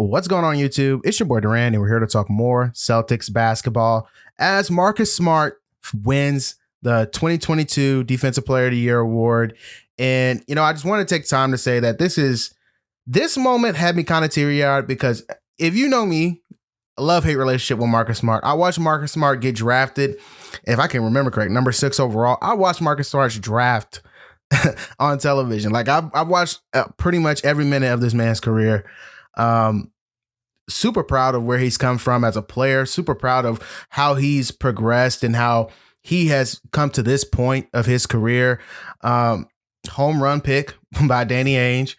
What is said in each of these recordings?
What's going on, YouTube? It's your boy Duran, and we're here to talk more Celtics basketball as Marcus Smart wins the 2022 Defensive Player of the Year award. And, I just want to take time to say that this moment had me kind of teary-eyed because if you know me, a love-hate relationship with Marcus Smart. I watched Marcus Smart get drafted. If I can remember correct, number 6 overall. I watched Marcus Smart's draft on television. Like I've watched pretty much every minute of this man's career. Super proud of where he's come from as a player, super proud of how he's progressed and how he has come to this point of his career. Home run pick by Danny Ainge.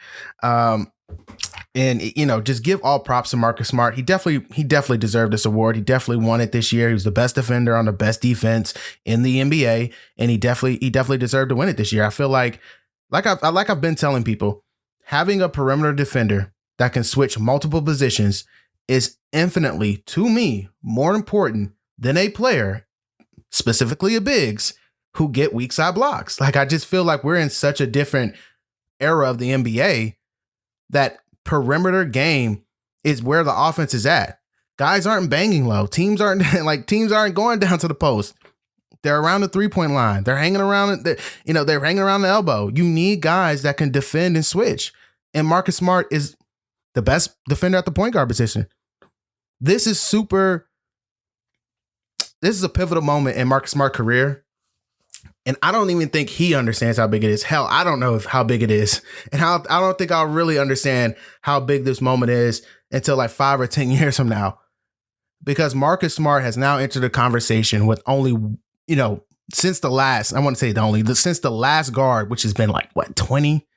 And just give all props to Marcus Smart. He definitely deserved this award. He definitely won it this year. He was the best defender on the best defense in the NBA, and he definitely deserved to win it this year. I feel like I've been telling people, having a perimeter defender that can switch multiple positions is infinitely, to me, more important than a player, specifically a bigs, who get weak side blocks. Like, I just feel like we're in such a different era of the NBA that perimeter game is where the offense is at. Guys aren't banging low. Teams aren't going down to the post. They're around the 3-point line. They're hanging around they're hanging around the elbow. You need guys that can defend and switch. And Marcus Smart is the best defender at the point guard position. This is a pivotal moment in Marcus Smart's career. And I don't even think he understands how big it is. Hell, I don't know how big it is. And I don't think I'll really understand how big this moment is until like 5 or 10 years from now. Because Marcus Smart has now entered a conversation with only, since the last guard, which has been like, 20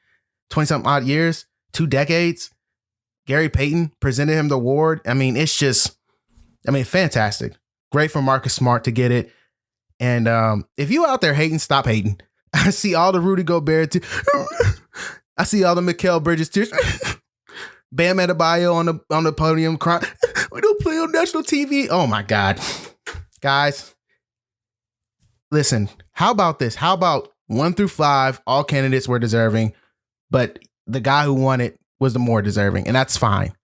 something odd years, 2 decades. Gary Payton presented him the award. I mean, fantastic. Great for Marcus Smart to get it. And if you out there hating, stop hating. I see all the Rudy Gobert I see all the Mikal Bridges tears. Bam Adebayo on the podium crying. We don't play on national TV. Oh my God. Guys, listen, how about this? How about 1 through 5, all candidates were deserving, but the guy who won it was the more deserving, and that's fine.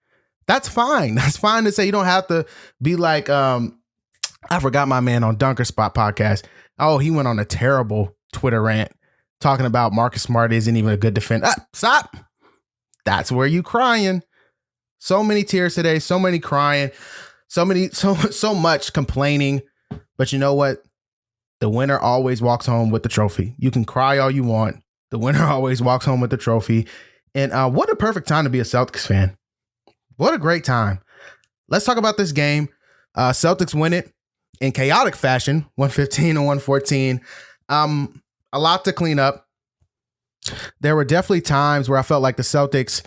That's fine. That's fine to say. You don't have to be like, I forgot my man on Dunker Spot podcast. Oh, he went on a terrible Twitter rant talking about Marcus Smart isn't even a good defender. Stop. That's where you crying. So many tears today, so many crying, so much complaining. But you know what? The winner always walks home with the trophy. You can cry all you want. The winner always walks home with the trophy. And what a perfect time to be a Celtics fan. What a great time. Let's talk about this game. Celtics win it in chaotic fashion, 115 and 114. A lot to clean up. There were definitely times where I felt like the Celtics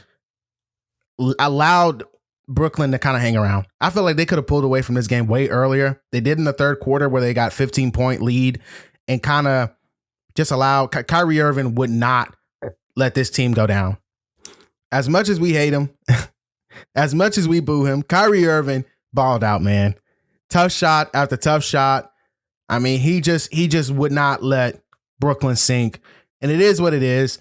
allowed Brooklyn to kind of hang around. I felt like they could have pulled away from this game way earlier. They did in the third quarter where they got 15-point lead and kind of just allowed. Kyrie Irving would not let this team go down. As much as we hate him, as much as we boo him, Kyrie Irving balled out, man. Tough shot after tough shot. I mean, he just would not let Brooklyn sink. And it is what it is.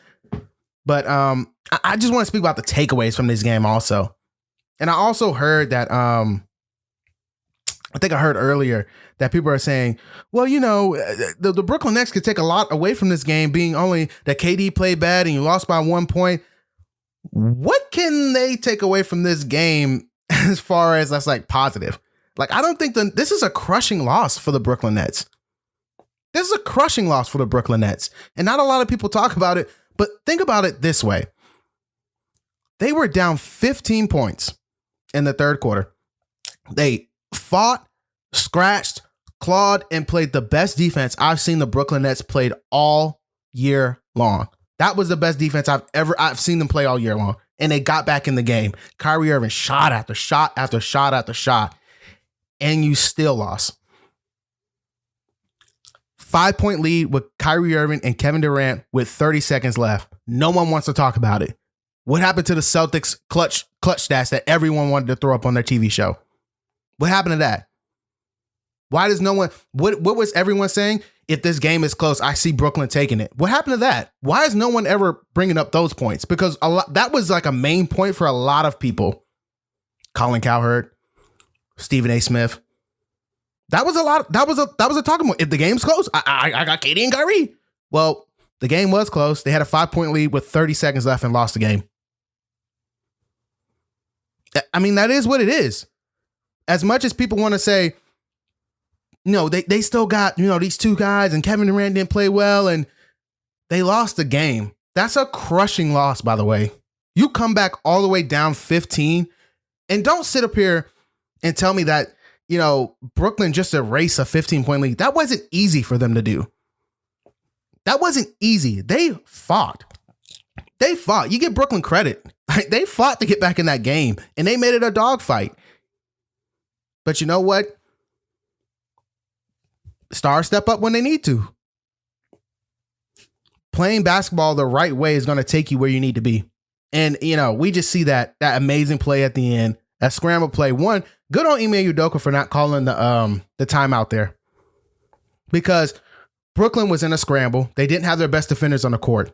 But I just want to speak about the takeaways from this game also. And I also heard that, I think I heard earlier that people are saying, well, the Brooklyn Nets could take a lot away from this game, being only that KD played bad and you lost by 1 point. What can they take away from this game as far as that's like positive? Like, I don't think this is a crushing loss for the Brooklyn Nets. This is a crushing loss for the Brooklyn Nets. And not a lot of people talk about it, but think about it this way. They were down 15 points in the third quarter. They fought, scratched, clawed, and played the best defense I've seen the Brooklyn Nets played all year long. That was the best defense I've seen them play all year long. And they got back in the game. Kyrie Irving shot after shot after shot after shot. And you still lost. 5-point lead with Kyrie Irving and Kevin Durant with 30 seconds left. No one wants to talk about it. What happened to the Celtics clutch stats that everyone wanted to throw up on their TV show? What happened to that? Why does no one, what was everyone saying? If this game is close, I see Brooklyn taking it. What happened to that? Why is no one ever bringing up those points? Because that was like a main point for a lot of people. Colin Cowherd, Stephen A. Smith. That was a lot. That was a talking point. If the game's close, I got KD and Kyrie. Well, the game was close. They had a 5-point lead with 30 seconds left and lost the game. I mean, that is what it is. As much as people want to say, they still got, these two guys and Kevin Durant didn't play well and they lost the game. That's a crushing loss, by the way. You come back all the way down 15 and don't sit up here and tell me that, Brooklyn just erased a 15-point lead. That wasn't easy for them to do. That wasn't easy. They fought. You give Brooklyn credit. They fought to get back in that game and they made it a dogfight. But you know what? Stars step up when they need to. Playing basketball the right way is going to take you where you need to be. And, we just see that amazing play at the end, that scramble play. One, good on Ime Udoka for not calling the timeout there. Because Brooklyn was in a scramble. They didn't have their best defenders on the court.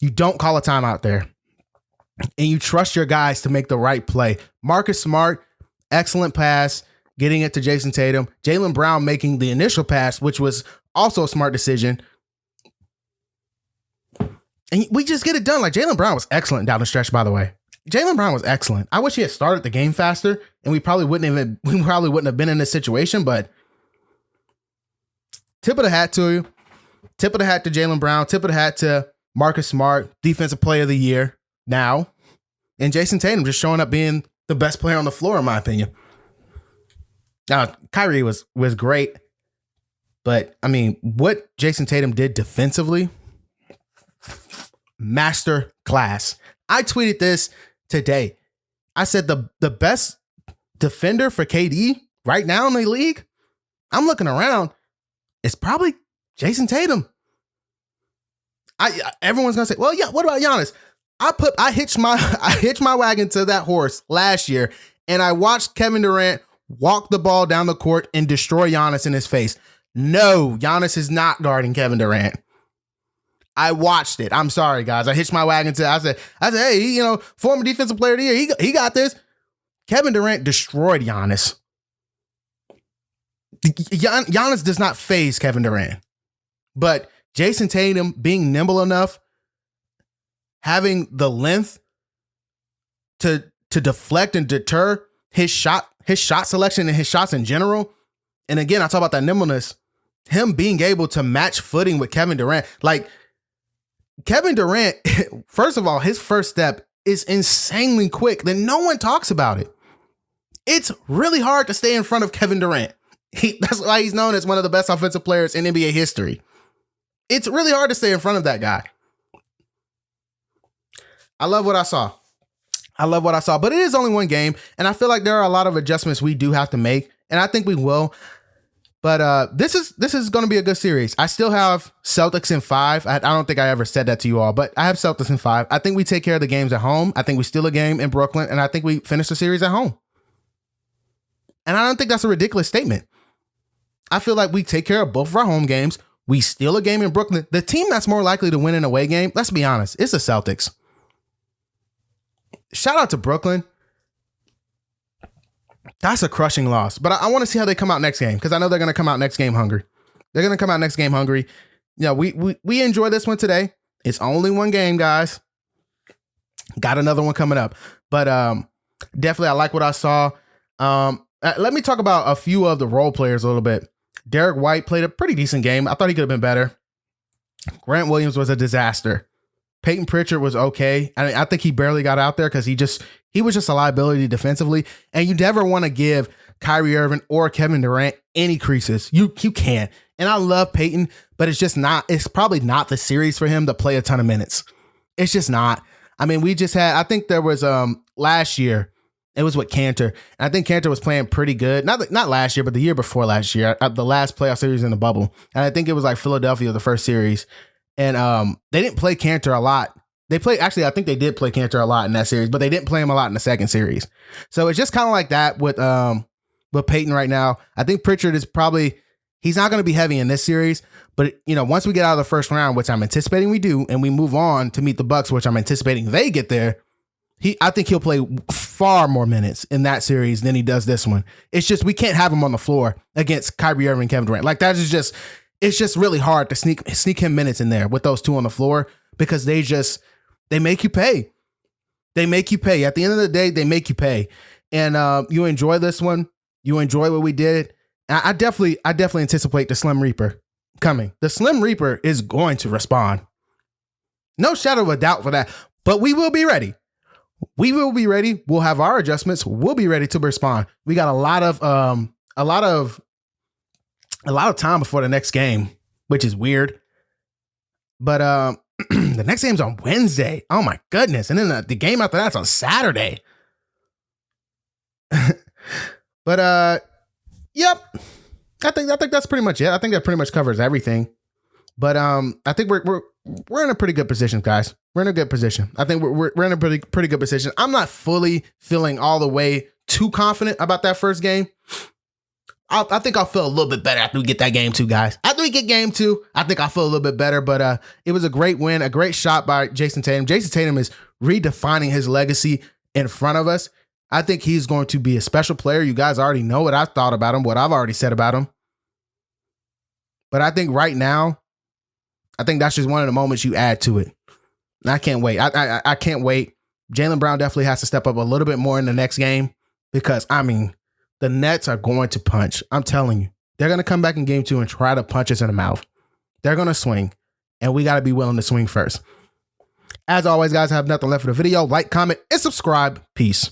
You don't call a timeout there. And you trust your guys to make the right play. Marcus Smart, excellent pass, getting it to Jason Tatum. Jaylen Brown making the initial pass, which was also a smart decision. And we just get it done. Like, Jaylen Brown was excellent down the stretch, by the way. Jaylen Brown was excellent. I wish he had started the game faster, and we probably wouldn't have been in this situation, but tip of the hat to you. Tip of the hat to Jaylen Brown. Tip of the hat to Marcus Smart, Defensive Player of the Year now. And Jason Tatum just showing up being the best player on the floor, in my opinion. Now, Kyrie was great, but, I mean, what Jason Tatum did defensively, master class. I tweeted this today. I said the best defender for KD right now in the league, I'm looking around, it's probably Jason Tatum. Everyone's gonna say, well, yeah, what about Giannis? I hitched my wagon to that horse last year, and I watched Kevin Durant walk the ball down the court and destroy Giannis in his face. No, Giannis is not guarding Kevin Durant. I watched it. I'm sorry, guys. I hitched my wagon to. I said, hey, former Defensive Player of the Year. He got this. Kevin Durant destroyed Giannis. Giannis does not faze Kevin Durant, but Jason Tatum being nimble enough, having the length to deflect and deter his shot selection and his shots in general. And again, I talk about that nimbleness. Him being able to match footing with Kevin Durant, like. Kevin Durant, first of all, his first step is insanely quick. Then no one talks about it. It's really hard to stay in front of Kevin Durant. That's why he's known as one of the best offensive players in NBA history. It's really hard to stay in front of that guy. I love what I saw. But it is only one game, and I feel like there are a lot of adjustments we do have to make, and I think we will. But this is going to be a good series. I still have Celtics in 5. I don't think I ever said that to you all, but I have Celtics in 5. I think we take care of the games at home. I think we steal a game in Brooklyn, and I think we finish the series at home. And I don't think that's a ridiculous statement. I feel like we take care of both of our home games. We steal a game in Brooklyn. The team that's more likely to win an away game, let's be honest, it's the Celtics. Shout out to Brooklyn. That's a crushing loss. But I want to see how they come out next game, because I know they're going to come out next game hungry. We enjoy this one today. It's only one game, guys. Got another one coming up. But definitely I like what I saw. Let me talk about a few of the role players a little bit. Derek White played a pretty decent game. I thought he could have been better. Grant Williams was a disaster. Peyton Pritchard was okay. I think he barely got out there because he was just a liability defensively. And you never want to give Kyrie Irving or Kevin Durant any creases. You can't. And I love Peyton, but it's probably not the series for him to play a ton of minutes. It's just not. I mean, I think there was last year, it was with Cantor. And I think Cantor was playing pretty good. Not last year, but the year before last year, the last playoff series in the bubble. And I think it was like Philadelphia, the first series. And they didn't play Cantor a lot. I think they did play Cantor a lot in that series, but they didn't play him a lot in the second series. So it's just kind of like that with Peyton right now. I think Pritchard is he's not going to be heavy in this series, but once we get out of the first round, which I'm anticipating we do, and we move on to meet the Bucks, which I'm anticipating they get there, I think he'll play far more minutes in that series than he does this one. It's just we can't have him on the floor against Kyrie Irving and Kevin Durant. Like that is just it's just really hard to sneak him minutes in there with those two on the floor because they make you pay. They make you pay. At the end of the day, they make you pay. And you enjoy this one. You enjoy what we did. I definitely anticipate the Slim Reaper coming. The Slim Reaper is going to respond. No shadow of a doubt for that. But we will be ready. We will be ready. We'll have our adjustments. We'll be ready to respond. We got a lot of time before the next game, which is weird. But the next game's on Wednesday. Oh my goodness. And then the game after that's on Saturday. But yep. I think that's pretty much it. I think that pretty much covers everything. But I think we're in a pretty good position, guys. We're in a good position. I think we're in a pretty good position. I'm not fully feeling all the way too confident about that first game. I think I'll feel a little bit better after we get that game 2, guys. After we get game 2, I think I'll feel a little bit better. But it was a great win, a great shot by Jason Tatum. Jason Tatum is redefining his legacy in front of us. I think he's going to be a special player. You guys already know what I've thought about him, what I've already said about him. But I think right now, I think that's just one of the moments you add to it. And I can't wait. I can't wait. Jaylen Brown definitely has to step up a little bit more in the next game because, I mean, the Nets are going to punch. I'm telling you. They're going to come back in game 2 and try to punch us in the mouth. They're going to swing, and we got to be willing to swing first. As always, guys, I have nothing left for the video. Like, comment, and subscribe. Peace.